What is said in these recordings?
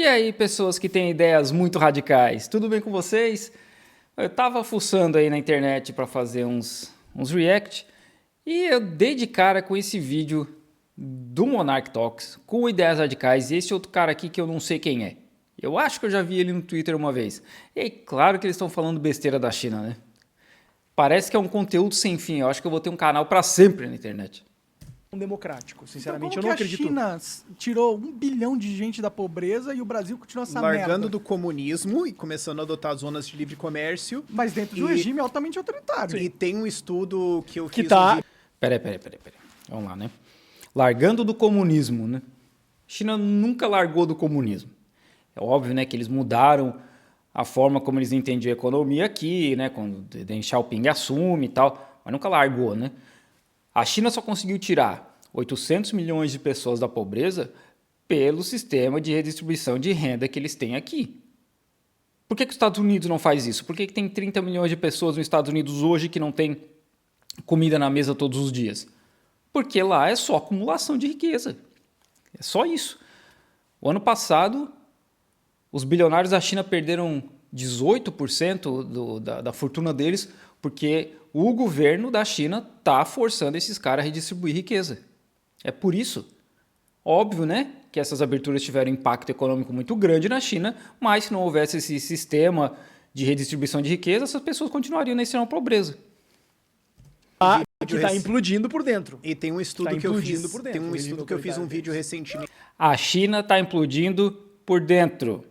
E aí, pessoas que têm ideias muito radicais, tudo bem com vocês? Eu tava fuçando aí na internet para fazer uns react e eu dei de cara com esse vídeo do Monarch Talks com ideias radicais e esse outro cara aqui que eu não sei quem é. Eu acho que eu já vi ele no Twitter uma vez. E aí, claro que eles estão falando besteira da China, né? Parece que é um conteúdo sem fim. Eu acho que eu vou ter um canal para sempre na internet. Democrático, sinceramente, Então, eu não como que acredito. a China tirou 1 bilhão de gente da pobreza e o Brasil continua essa merda. Largando do comunismo e começando a adotar zonas de livre comércio. Mas dentro de um regime altamente autoritário. E tem um estudo que eu Que fiz. tá. Peraí. Vamos lá, né? Largando do comunismo, né? China nunca largou do comunismo. É óbvio, né, que eles mudaram a forma como eles entendiam a economia aqui, né, quando Deng Xiaoping assume e tal, mas nunca largou, né? A China só conseguiu tirar 800 milhões de pessoas da pobreza pelo sistema de redistribuição de renda que eles têm aqui. Por que os Estados Unidos não faz isso? Por que tem 30 milhões de pessoas nos Estados Unidos hoje que não tem comida na mesa todos os dias? Porque lá é só acumulação de riqueza. É só isso. O ano passado, os bilionários da China perderam 18% da fortuna deles porque o governo da China está forçando esses caras a redistribuir riqueza. É por isso. Óbvio, né, que essas aberturas tiveram impacto econômico muito grande na China, mas se não houvesse esse sistema de redistribuição de riqueza, essas pessoas continuariam na extrema pobreza. Que tá implodindo por dentro. E tem um estudo Tá que eu implodindo fiz. por dentro, Tem um o estudo regime que eu fiz um autoritário vídeo deles. recentemente. A China está implodindo por dentro.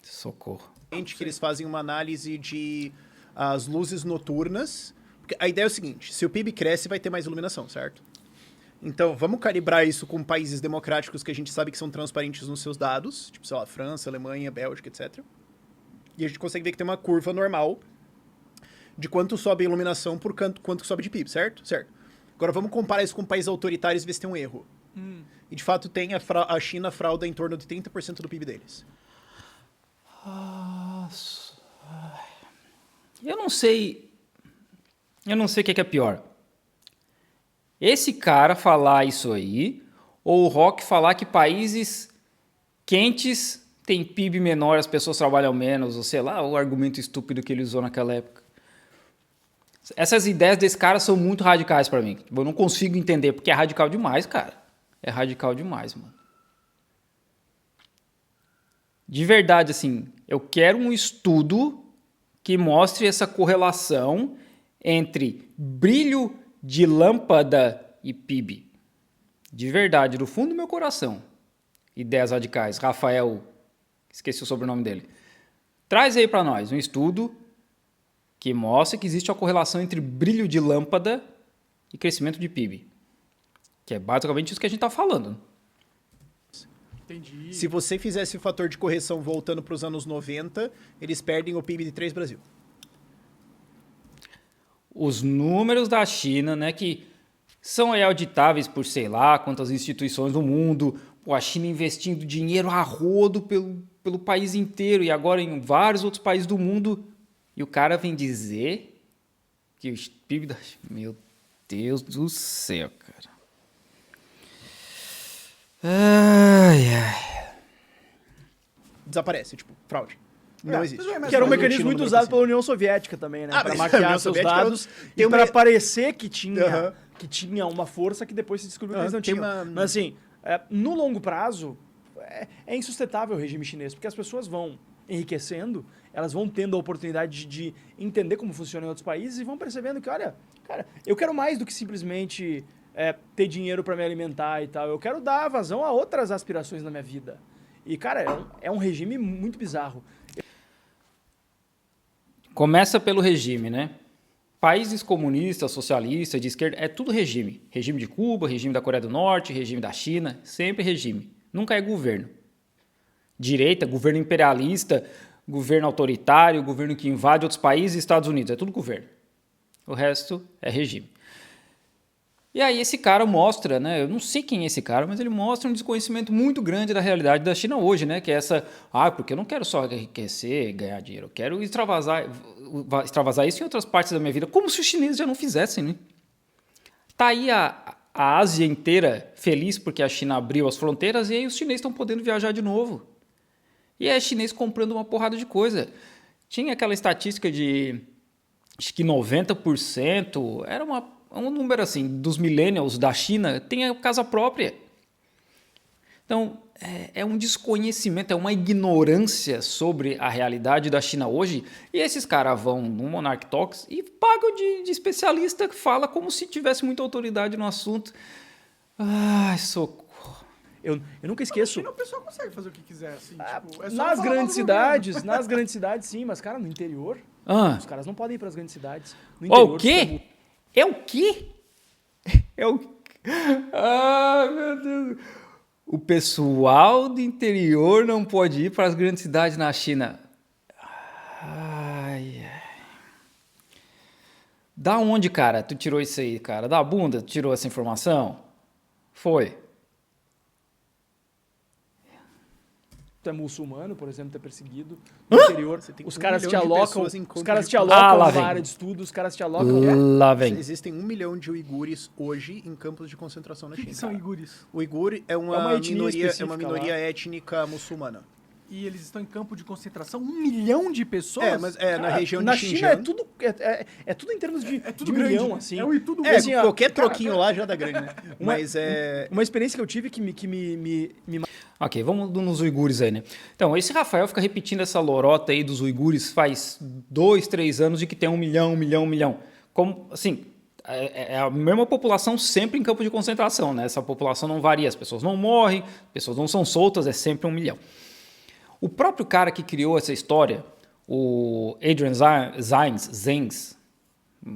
Socorro. Que eles fazem uma análise de as luzes noturnas. Porque a ideia é o seguinte: se o PIB cresce, vai ter mais iluminação, certo? Então, vamos calibrar isso com países democráticos que a gente sabe que são transparentes nos seus dados, tipo, sei lá, França, Alemanha, Bélgica, etc. E a gente consegue ver que tem uma curva normal de quanto sobe a iluminação por quanto sobe de PIB, certo? Certo. Agora vamos comparar isso com países autoritários e ver se tem um erro. E de fato tem a China frauda em torno de 30% do PIB deles. Eu não sei o que é pior. Esse cara falar isso aí, ou o Rock falar que países quentes têm PIB menor, as pessoas trabalham menos, ou sei lá, o argumento estúpido que ele usou naquela época. Essas ideias desse cara são muito radicais pra mim. Eu não consigo entender, porque é radical demais, cara. É radical demais, mano. De verdade, assim, eu quero um estudo que mostre essa correlação entre brilho de lâmpada e PIB. De verdade, do fundo do meu coração. Ideias radicais. Rafael, esqueci o sobrenome dele. Traz aí pra nós um estudo que mostra que existe uma correlação entre brilho de lâmpada e crescimento de PIB. Que é basicamente isso que a gente está falando. Entendi. Se você fizesse o fator de correção voltando para os anos 90, eles perdem o PIB de 3 Brasil. Os números da China, né, que são aí auditáveis por sei lá quantas instituições do mundo, a China investindo dinheiro a rodo pelo país inteiro e agora em vários outros países do mundo, e o cara vem dizer que o PIB da China... Meu Deus do céu, cara. Ai. Desaparece, tipo, fraude. Não existe. Que era um Mas mecanismo não muito tinha usado número pela União Soviética também, né? Ah, Pra mas a maquiar União seus Soviética dados tem e pra uma- parecer que tinha, Aham. que tinha uma força que depois se descobriu que eles não Tem tinham. uma- Mas assim, no longo prazo, é insustentável o regime chinês, porque as pessoas vão enriquecendo, elas vão tendo a oportunidade de entender como funciona em outros países e vão percebendo que, olha, cara, eu quero mais do que simplesmente ter dinheiro pra me alimentar e tal. Eu quero dar vazão a outras aspirações na minha vida. E, cara, é um regime muito bizarro. Começa pelo regime, né? Países comunistas, socialistas, de esquerda, é tudo regime. Regime de Cuba, regime da Coreia do Norte, regime da China, sempre regime. Nunca é governo. Direita, governo imperialista, governo autoritário, governo que invade outros países e Estados Unidos, é tudo governo. O resto é regime. E aí esse cara mostra, né? Eu não sei quem é esse cara, mas ele mostra um desconhecimento muito grande da realidade da China hoje, né? Que é essa, porque eu não quero só enriquecer, ganhar dinheiro, eu quero extravasar isso em outras partes da minha vida, como se os chineses já não fizessem, né? Tá aí a Ásia inteira feliz porque a China abriu as fronteiras e aí os chineses estão podendo viajar de novo. E é chinês comprando uma porrada de coisa. Tinha aquela estatística de, acho que 90%, era um número assim, dos millennials da China, tem a casa própria. Então, é um desconhecimento, é uma ignorância sobre a realidade da China hoje. E esses caras vão no Monarch Talks e pagam de especialista que fala como se tivesse muita autoridade no assunto. Ai, socorro. Eu nunca esqueço. China, o pessoal consegue fazer o que quiser, assim. Tipo, é só Nas falar grandes mal do governo. cidades, nas grandes cidades, sim, mas, cara, no interior, os caras não podem ir para as grandes cidades. No O interior, quê? É o quê? É o... Ah, meu Deus. O pessoal do interior não pode ir para as grandes cidades na China. Ai. Da onde, cara, tu tirou isso aí, cara? Da bunda tu tirou essa informação? Foi. tu é muçulmano, por exemplo, tu é perseguido. No interior, os caras te alocam, os caras te alocam na área de estudo, os caras te alocam... Lá vem. Existem 1 milhão de uigures hoje em campos de concentração na O que China. que são uigures? O uigur é uma, uma etnia minoria, específica étnica muçulmana. E eles estão em campo de concentração? 1 milhão de pessoas? Mas na região na de China Xinjiang. é tudo em termos de, É tudo de grande. milhão, assim. É o tudo É, assim, ó, qualquer troquinho lá já dá grande, né? Mas Uma experiência que eu tive que me Ok, vamos nos uigures aí, né? Então, esse Rafael fica repetindo essa lorota aí dos uigures faz 2, 3 anos de que tem 1 milhão, 1 milhão, 1 milhão. Como, assim, é a mesma população sempre em campo de concentração, né? Essa população não varia, as pessoas não morrem, as pessoas não são soltas, é sempre 1 milhão. O próprio cara que criou essa história, o Adrian Zenz,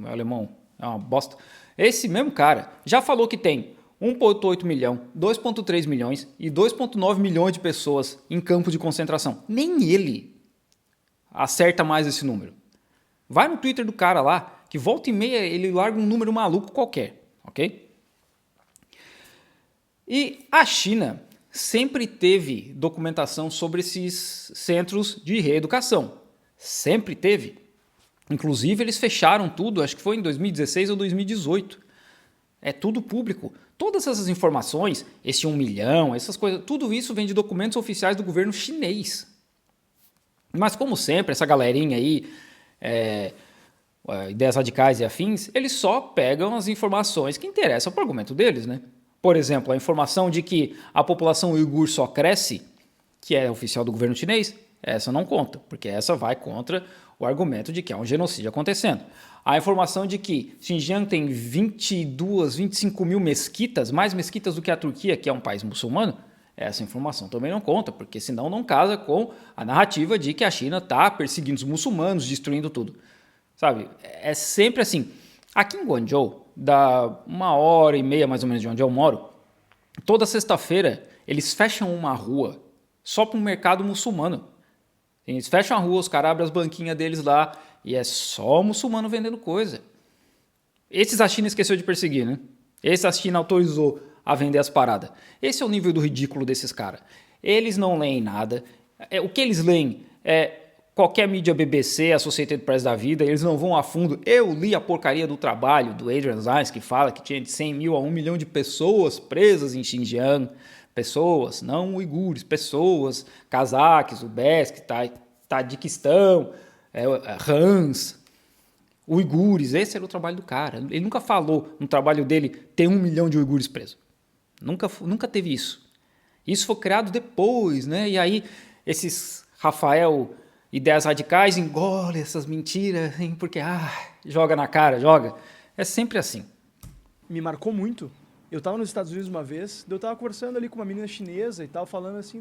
alemão, é uma bosta, esse mesmo cara já falou que tem 1,8 milhão, 2,3 milhões e 2,9 milhões de pessoas em campo de concentração. Nem ele acerta mais esse número. Vai no Twitter do cara lá, que volta e meia ele larga um número maluco qualquer, ok? E a China sempre teve documentação sobre esses centros de reeducação. Sempre teve. Inclusive, eles fecharam tudo, acho que foi em 2016 ou 2018. É tudo público. Todas essas informações, esse 1 milhão, essas coisas, tudo isso vem de documentos oficiais do governo chinês. Mas, como sempre, essa galerinha aí, ideias radicais e afins, eles só pegam as informações que interessam para o argumento deles, né? Por exemplo, a informação de que a população uigur só cresce, que é oficial do governo chinês, essa não conta, porque essa vai contra o argumento de que há um genocídio acontecendo. A informação de que Xinjiang tem 22, 25 mil mesquitas, mais mesquitas do que a Turquia, que é um país muçulmano, essa informação também não conta, porque senão não casa com a narrativa de que a China está perseguindo os muçulmanos, destruindo tudo. Sabe? É sempre assim. Aqui em Guangzhou, dá 1h30 mais ou menos de onde eu moro, toda sexta-feira eles fecham uma rua só para um mercado muçulmano. Eles fecham a rua, os caras abrem as banquinhas deles lá e é só muçulmano vendendo coisa. Esses a China esqueceu de perseguir, né? Esses a China autorizou a vender as paradas. Esse é o nível do ridículo desses caras. Eles não leem nada. O que eles leem é qualquer mídia BBC, Associated Press da vida, eles não vão a fundo. Eu li a porcaria do trabalho do Adrian Zenz, que fala que tinha de 100 mil a 1 milhão de pessoas presas em Xinjiang. Pessoas, não uigures, pessoas, cazaques, uzbeks, Tadiquistão, Hans, uigures. Esse era o trabalho do cara. Ele nunca falou no trabalho dele tem 1 milhão de uigures presos. Nunca teve isso. Isso foi criado depois, né? E aí esses Rafael... ideias radicais, engole essas mentiras, hein? Porque, joga na cara, joga. É sempre assim. Me marcou muito. Eu estava nos Estados Unidos uma vez, eu estava conversando ali com uma menina chinesa e tal, falando assim,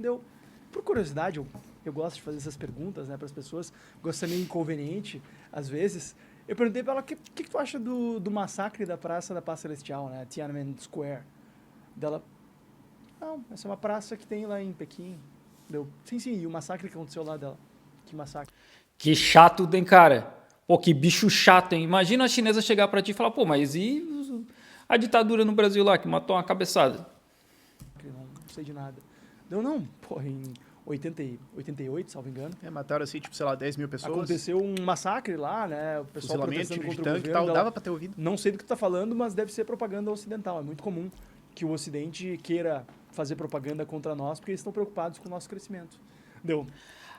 por curiosidade, eu gosto de fazer essas perguntas, né, para as pessoas, gosto de ser meio inconveniente, às vezes. Eu perguntei para ela, o que tu acha do massacre da Praça da Paz Celestial, né, Tiananmen Square? Dela, não, essa é uma praça que tem lá em Pequim. Sim, e o massacre que aconteceu lá dela. Que massacre. Que chato, hein, cara? Pô, que bicho chato, hein? Imagina a chinesa chegar pra ti e falar, pô, mas e a ditadura no Brasil lá, que matou uma cabeçada? Não sei de nada. Não, pô, em 88, salvo engano. Mataram assim, tipo, sei lá, 10 mil pessoas. Aconteceu um massacre lá, né? O pessoal protestando contra o governo. Tal, dava pra ter ouvido. Não sei do que tu tá falando, mas deve ser propaganda ocidental. É muito comum que o Ocidente queira fazer propaganda contra nós, porque eles estão preocupados com o nosso crescimento. Deu.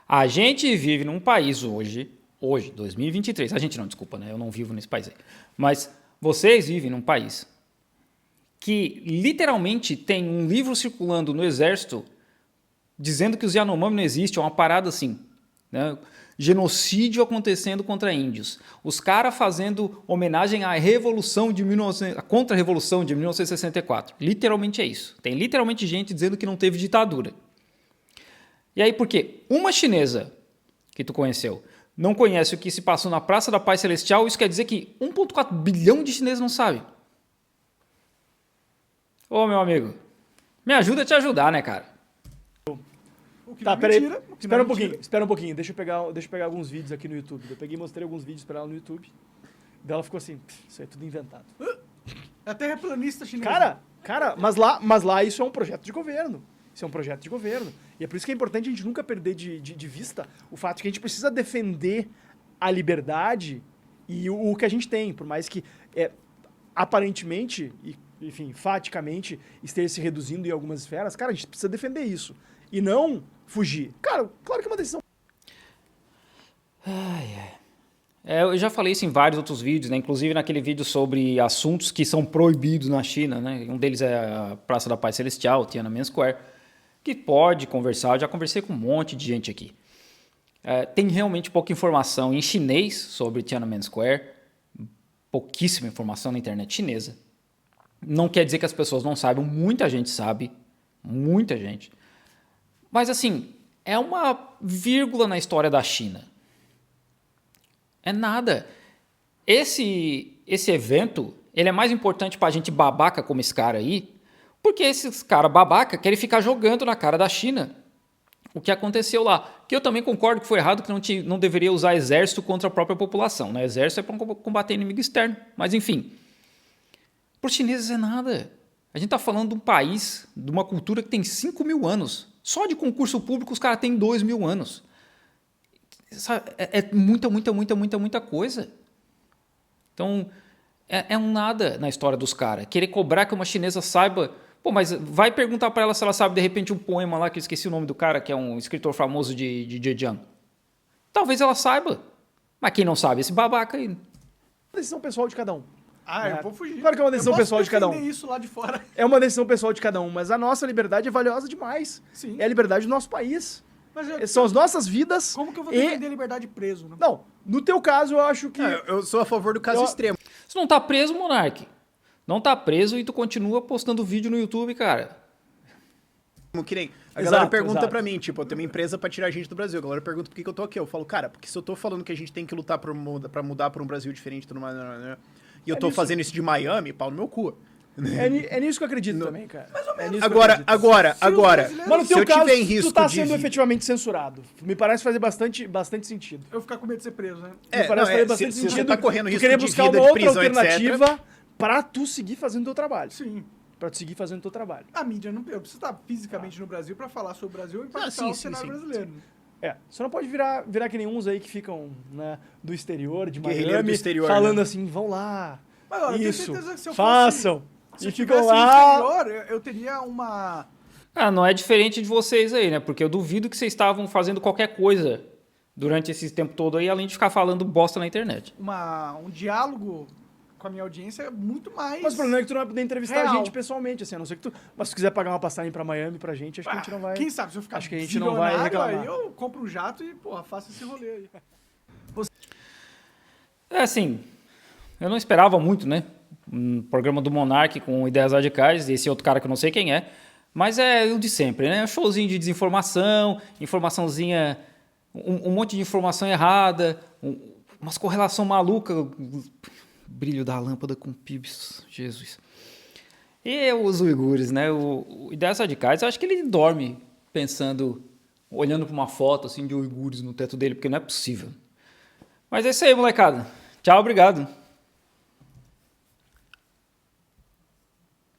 A gente vive num país hoje, 2023, a gente não, desculpa, né? Eu não vivo nesse país aí. Mas vocês vivem num país que literalmente tem um livro circulando no exército dizendo que os Yanomami não existem, é uma parada assim, né? Genocídio acontecendo contra índios. Os caras fazendo homenagem à revolução de a contra-revolução de 1964. Literalmente é isso. Tem literalmente gente dizendo que não teve ditadura. E aí por quê? Uma chinesa que tu conheceu não conhece o que se passou na Praça da Paz Celestial, isso quer dizer que 1,4 bilhão de chineses não sabem. Ô, meu amigo, me ajuda a te ajudar, né, cara? O que Tá, não é peraí. mentira, o que Espera não um é mentira. pouquinho, espera um pouquinho. Deixa eu pegar alguns vídeos aqui no YouTube. Eu peguei e mostrei alguns vídeos pra ela no YouTube. Daí ela ficou assim, isso aí é tudo inventado. É terraplanista chinesa. Cara, mas lá isso é um projeto de governo. Isso é um projeto de governo. E é por isso que é importante a gente nunca perder de vista o fato de que a gente precisa defender a liberdade e o que a gente tem, por mais que aparentemente, e, enfim, faticamente, esteja se reduzindo em algumas esferas, cara, a gente precisa defender isso. E não fugir. Cara, claro que é uma decisão. Eu já falei isso em vários outros vídeos, né? Inclusive naquele vídeo sobre assuntos que são proibidos na China, né? Um deles é a Praça da Paz Celestial, Tiananmen Square, que pode conversar. Eu já conversei com um monte de gente aqui. Tem realmente pouca informação em chinês sobre Tiananmen Square, pouquíssima informação na internet chinesa. Não quer dizer que as pessoas não saibam, muita gente sabe, muita gente. Mas assim, é uma vírgula na história da China. É nada. Esse evento, ele é mais importante pra gente babaca como esse cara aí, porque esses caras babaca querem ficar jogando na cara da China o que aconteceu lá. Que eu também concordo que foi errado, que não deveria usar exército contra a própria população, né? Exército é para combater inimigo externo. Mas enfim, para os chineses é nada. A gente está falando de um país, de uma cultura que tem 5 mil anos. Só de concurso público os caras têm 2 mil anos. É muita coisa. Então, é um nada na história dos caras. Querer cobrar que uma chinesa saiba... Pô, mas vai perguntar para ela se ela sabe, de repente, um poema lá, que eu esqueci o nome do cara, que é um escritor famoso de Zhejiang. Talvez ela saiba. Mas quem não sabe? Esse babaca aí. Decisão pessoal de cada um. Eu vou fugir. Claro que é uma decisão pessoal de cada um. Eu posso defender isso lá de fora. É uma decisão pessoal de cada um, mas a nossa liberdade é valiosa demais. Sim. É a liberdade do nosso país. Mas São as nossas vidas. como que eu vou defender a liberdade preso? Né? Não, no teu caso eu acho que... Eu sou a favor do caso extremo. Você não tá preso, Monark. Não tá preso e tu continua postando vídeo no YouTube, cara. Que nem a Exato, galera pergunta exato. pra mim, tipo, eu tenho uma empresa pra tirar a gente do Brasil. A galera pergunta por que eu tô aqui. Eu falo, cara, porque se eu tô falando que a gente tem que lutar pra mudar pra um Brasil diferente e tudo mais, né? E eu tô fazendo isso de Miami, pau no meu cu. É nisso que eu acredito também, cara. É nisso que eu Agora, acredito. agora, Mas no se teu eu caso, tiver em risco tu tá de... sendo efetivamente censurado. Me parece fazer bastante sentido. Eu ficar com medo de ser preso, né? Me parece fazer bastante se sentido. você tá correndo tu risco querer de buscar vida, uma de outra prisão, alternativa pra tu seguir fazendo o teu trabalho. Sim. Pra tu seguir fazendo o teu trabalho. A mídia não... Eu preciso estar fisicamente no Brasil pra falar sobre o Brasil e impactar sim, o sim, cenário sim. brasileiro. Você não pode virar que nem uns aí que ficam, né, do exterior, de Guerrilheiro Miami, do exterior, falando né? assim, vão lá, Mas, olha, eu tenho isso, certeza que se eu façam, Se e eu ficam tivesse no lá... exterior, eu teria uma... Não é diferente de vocês aí, né? Porque eu duvido que vocês estavam fazendo qualquer coisa durante esse tempo todo aí, além de ficar falando bosta na internet. um diálogo com a minha audiência muito mais... Mas o problema é que tu não vai poder entrevistar a real. gente pessoalmente, assim, a não ser que tu... Mas se tu quiser pagar uma passagem pra Miami pra gente, acho que a gente não vai... Quem sabe, se eu ficar Acho que a gente não vai bilionário, reclamar. aí eu compro um jato e, porra, faço esse rolê aí. Assim, eu não esperava muito, né? Um programa do Monark com ideias radicais, esse outro cara que eu não sei quem é, mas é o de sempre, né? Showzinho de desinformação, informaçãozinha, um monte de informação errada, umas correlação maluca, brilho da lâmpada com pibes, Jesus. E os uigures, né? O Ideias Radicais, eu acho que ele dorme pensando, olhando para uma foto assim de uigures no teto dele, porque não é possível. Mas é isso aí, molecada. Tchau, obrigado.